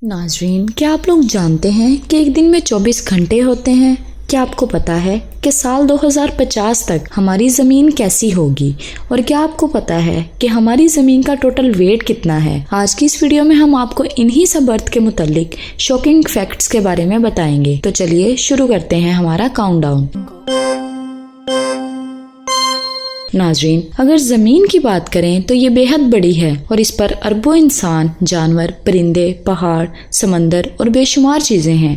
ناظرین، کیا آپ لوگ جانتے ہیں کہ ایک دن میں 24 گھنٹے ہوتے ہیں؟ کیا آپ کو پتا ہے کہ سال 2050 تک ہماری زمین کیسی ہوگی؟ اور کیا آپ کو پتا ہے کہ ہماری زمین کا ٹوٹل ویٹ کتنا ہے؟ آج کی اس ویڈیو میں ہم آپ کو انہی سب ارتھ کے متعلق شاکنگ فیکٹس کے بارے میں بتائیں گے۔ تو چلیے شروع کرتے ہیں ہمارا کاؤنٹ ڈاؤن۔ ناظرین، اگر زمین کی بات کریں تو یہ بے حد بڑی ہے اور اس پر اربوں انسان، جانور، پرندے، پہاڑ، سمندر اور بے شمار چیزیں ہیں۔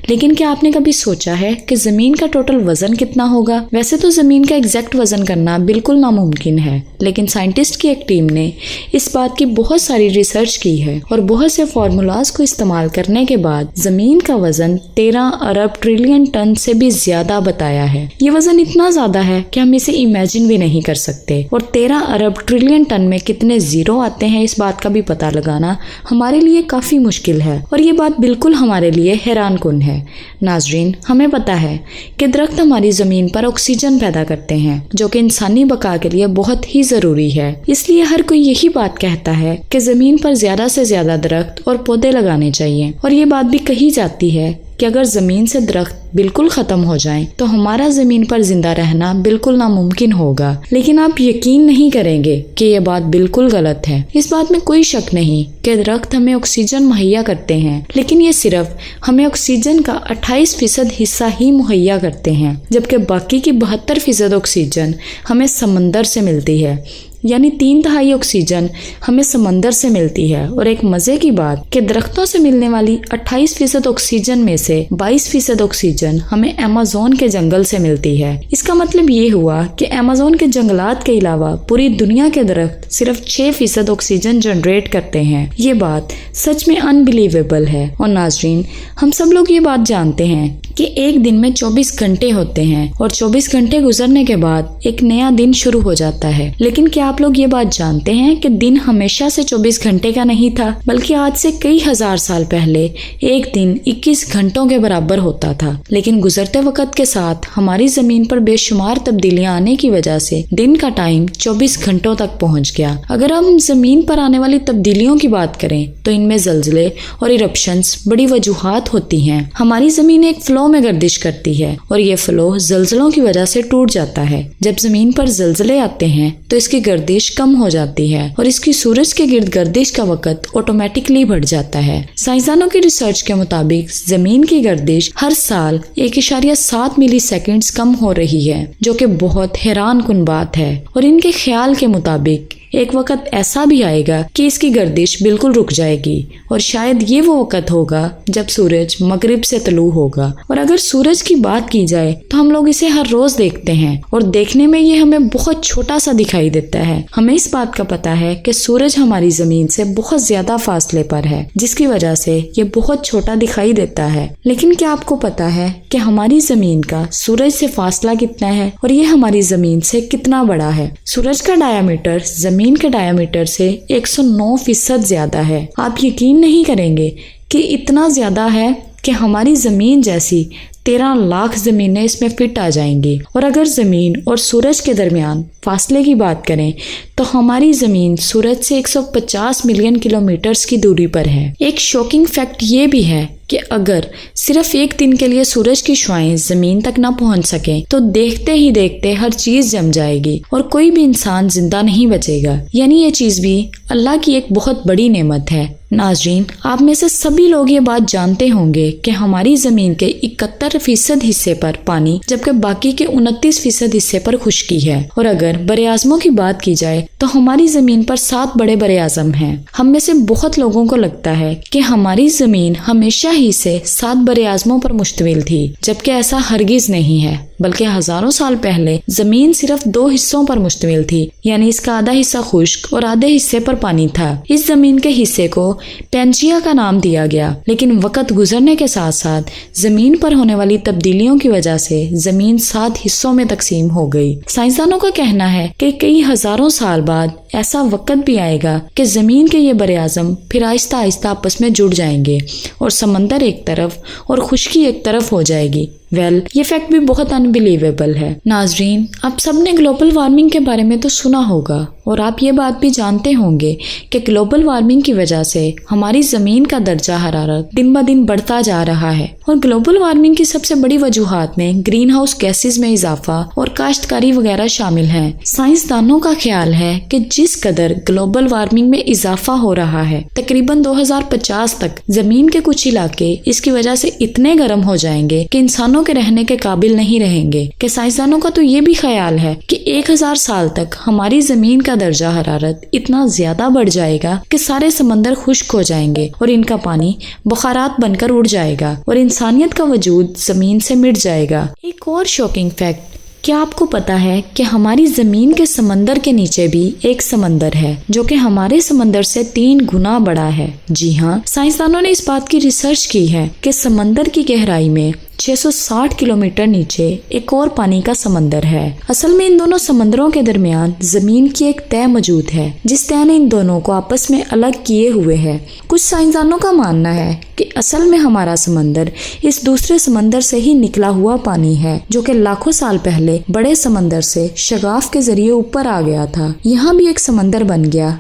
لیکن کیا آپ نے کبھی سوچا ہے کہ زمین کا ٹوٹل وزن کتنا ہوگا؟ ویسے تو زمین کا ایگزیکٹ وزن کرنا بالکل ناممکن ہے، لیکن سائنٹسٹ کی ایک ٹیم نے اس بات کی بہت ساری ریسرچ کی ہے اور بہت سے فارمولاز کو استعمال کرنے کے بعد زمین کا وزن 13 ارب ٹریلین ٹن سے بھی زیادہ بتایا ہے۔ یہ وزن اتنا زیادہ ہے کہ ہم اسے امیجن بھی نہیں کر سکتے، اور 13 ارب ٹریلین ٹن میں کتنے زیرو آتے ہیں اس بات کا بھی پتہ لگانا ہمارے لیے کافی مشکل ہے، اور یہ بات بالکل ہمارے لیے حیران کن ہے۔ ناظرین، ہمیں پتہ ہے کہ درخت ہماری زمین پر آکسیجن پیدا کرتے ہیں، جو کہ انسانی بقا کے لیے بہت ہی ضروری ہے۔ اس لیے ہر کوئی یہی بات کہتا ہے کہ زمین پر زیادہ سے زیادہ درخت اور پودے لگانے چاہیے، اور یہ بات بھی کہی جاتی ہے کہ اگر زمین سے درخت بالکل ختم ہو جائیں تو ہمارا زمین پر زندہ رہنا بالکل ناممکن ہوگا۔ لیکن آپ یقین نہیں کریں گے کہ یہ بات بالکل غلط ہے۔ اس بات میں کوئی شک نہیں کہ درخت ہمیں آکسیجن مہیا کرتے ہیں، لیکن یہ صرف ہمیں آکسیجن کا 28% حصہ ہی مہیا کرتے ہیں، جبکہ باقی کی 72% آکسیجن ہمیں سمندر سے ملتی ہے، یعنی 3/4 آکسیجن ہمیں سمندر سے ملتی ہے۔ اور ایک مزے کی بات کہ درختوں سے ملنے والی 28% آکسیجن میں سے 22% آکسیجن ہمیں ایمیزون کے جنگل سے ملتی ہے۔ اس کا مطلب یہ ہوا کہ ایمیزون کے جنگلات کے علاوہ پوری دنیا کے درخت صرف 6% آکسیجن جنریٹ کرتے ہیں۔ یہ بات سچ میں انبلیویبل ہے۔ اور ناظرین، ہم سب لوگ یہ بات جانتے ہیں کہ ایک دن میں 24 گھنٹے ہوتے ہیں، اور 24 گھنٹے گزرنے کے بعد ایک نیا دن شروع ہو جاتا ہے۔ لیکن کیا آپ لوگ یہ بات جانتے ہیں کہ دن ہمیشہ سے 24 گھنٹے کا نہیں تھا، بلکہ آج سے کئی ہزار سال پہلے ایک دن 21 گھنٹوں کے برابر ہوتا تھا؟ لیکن گزرتے وقت کے ساتھ ہماری زمین پر بے شمار تبدیلیاں آنے کی وجہ سے دن کا ٹائم 24 گھنٹوں تک پہنچ گیا۔ اگر ہم زمین پر آنے والی تبدیلیوں کی بات کریں تو ان میں زلزلے اور ایرپشنز بڑی وجوہات ہوتی ہیں۔ ہماری زمین ایک فلو میں گردش کرتی ہے، اور یہ فلو زلزلوں کی وجہ سے ٹوٹ جاتا ہے۔ جب زمین پر زلزلے آتے ہیں تو اس کی گردش کم ہو جاتی ہے، اور اس کی سورج کے گرد گردش کا وقت آٹومیٹکلی بڑھ جاتا ہے۔ سائنسدانوں کی ریسرچ کے مطابق زمین کی گردش ہر سال 1.7 ملی سیکنڈز کم ہو رہی ہے، جو کہ بہت حیران کن بات ہے۔ اور ان کے خیال کے مطابق ایک وقت ایسا بھی آئے گا کہ اس کی گردش بالکل رک جائے گی، اور شاید یہ وہ وقت ہوگا جب سورج مغرب سے طلوع ہوگا۔ اور اگر سورج کی بات کی جائے تو ہم لوگ اسے ہر روز دیکھتے ہیں، اور دیکھنے میں یہ ہمیں بہت چھوٹا سا دکھائی دیتا ہے۔ ہمیں اس بات کا پتہ ہے کہ سورج ہماری زمین سے بہت زیادہ فاصلے پر ہے، جس کی وجہ سے یہ بہت چھوٹا دکھائی دیتا ہے۔ لیکن کیا آپ کو پتہ ہے کہ ہماری زمین کا سورج سے فاصلہ کتنا ہے، اور یہ ہماری زمین سے کتنا بڑا ہے؟ سورج کا ڈایامیٹر زمین کے ڈایامیٹر سے 109% زیادہ ہے۔ آپ یقین نہیں کریں گے کہ اتنا زیادہ ہے کہ ہماری زمین جیسی 13 لاکھ زمینیں اس میں فٹ آ جائیں گی۔ اور اگر زمین اور سورج کے درمیان فاصلے کی بات کریں تو ہماری زمین سورج سے 150 ملین کلومیٹرز کی دوری پر ہے۔ ایک شوکنگ فیکٹ یہ بھی ہے کہ اگر صرف ایک دن کے لیے سورج کی شعاعیں زمین تک نہ پہنچ سکیں تو دیکھتے ہی دیکھتے ہر چیز جم جائے گی، اور کوئی بھی انسان زندہ نہیں بچے گا۔ یعنی یہ چیز بھی اللہ کی ایک بہت بڑی نعمت ہے۔ ناظرین، آپ میں سے سبھی لوگ یہ بات جانتے ہوں گے کہ ہماری زمین کے 71% حصے پر پانی، جبکہ باقی کے 29% حصے پر خشکی ہے۔ اور اگر بر اعظموں کی بات کی جائے تو ہماری زمین پر 7 بڑے بر اعظم ہیں۔ ہم میں سے بہت لوگوں کو لگتا ہے کہ ہماری زمین ہمیشہ ہی سے 7 بر اعظموں پر مشتمل تھی، جبکہ ایسا ہرگز نہیں ہے، بلکہ ہزاروں سال پہلے زمین صرف 2 حصوں پر مشتمل تھی، یعنی اس کا آدھا حصہ خشک اور آدھے حصے پر پانی تھا۔ اس زمین کے حصے کو پینجیا کا نام دیا گیا، لیکن وقت گزرنے کے ساتھ ساتھ زمین پر ہونے والی تبدیلیوں کی وجہ سے زمین 7 حصوں میں تقسیم ہو گئی۔ سائنسدانوں کا کہنا ہے کہ کئی ہزاروں سال بعد ایسا وقت بھی آئے گا کہ زمین کے یہ بر اعظم پھر آہستہ آہستہ آپس میں جڑ جائیں گے، اور سمندر ایک طرف اور خشکی ایک طرف ہو جائے گی۔ یہ فیکٹ بھی بہت انبلیویبل ہے۔ ناظرین، آپ سب نے گلوبل وارمنگ کے بارے میں تو سنا ہوگا، اور آپ یہ بات بھی جانتے ہوں گے کہ گلوبل وارمنگ کی وجہ سے سے ہماری زمین کا درجہ حرارت دن بہ دن بڑھتا جا رہا ہے، اور گلوبل وارمنگ کی سب سے بڑی وجوہات میں گرین ہاؤس گیسز میں اضافہ اور کاشتکاری وغیرہ شامل ہیں۔ سائنسدانوں کا خیال ہے کہ جس قدر گلوبل وارمنگ میں اضافہ ہو رہا ہے، تقریباً 2050 تک زمین کے کچھ علاقے اس کی وجہ سے اتنے گرم ہو جائیں گے کہ انسانوں کے رہنے کے قابل نہیں رہیں گے۔ کہ سائنسدانوں کا تو یہ بھی خیال ہے کہ 1000 سال تک ہماری زمین کا درجہ حرارت اتنا زیادہ بڑھ جائے گا کہ سارے سمندر خشک ہو جائیں گے اور ان کا پانی بخارات بن کر اڑ جائے گا اور انسانیت کا وجود زمین سے مٹ جائے گا۔ ایک اور شاکنگ فیکٹ، کیا آپ کو پتا ہے کہ ہماری زمین کے سمندر کے نیچے بھی ایک سمندر ہے جو کہ ہمارے سمندر سے 3 گنا بڑا ہے؟ جی ہاں، سائنسدانوں نے اس بات کی ریسرچ کی ہے کہ سمندر کی گہرائی میں 660 کلومیٹر نیچے ایک اور پانی کا سمندر ہے۔ اصل میں ان دونوں سمندروں کے درمیان زمین کی ایک تہہ موجود ہے جس تہہ نے ان دونوں کو آپس میں الگ کیے ہوئے ہے۔ کچھ سائنسدانوں کا ماننا ہے کہ اصل میں ہمارا سمندر اس دوسرے سمندر سے ہی نکلا ہوا پانی ہے جو کہ لاکھوں سال پہلے بڑے سمندر سے شگاف کے ذریعے اوپر آ گیا تھا، یہاں بھی ایک سمندر بن گیا۔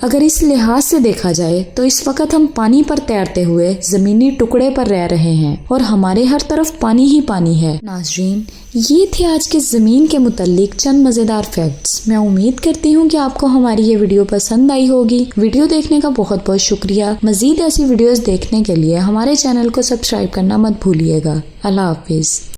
اگر اس لحاظ سے دیکھا جائے تو اس وقت ہم پانی پر تیرتے ہوئے زمینی ٹکڑے پر رہ رہے ہیں اور ہمارے ہر طرف پانی ہی پانی ہے۔ ناظرین، یہ تھے آج کے زمین کے متعلق چند مزیدار فیکٹس۔ میں امید کرتی ہوں کہ آپ کو ہماری یہ ویڈیو پسند آئی ہوگی۔ ویڈیو دیکھنے کا بہت بہت شکریہ۔ مزید ایسی ویڈیوز دیکھنے کے لیے ہمارے چینل کو سبسکرائب کرنا مت بھولیے گا۔ اللہ حافظ۔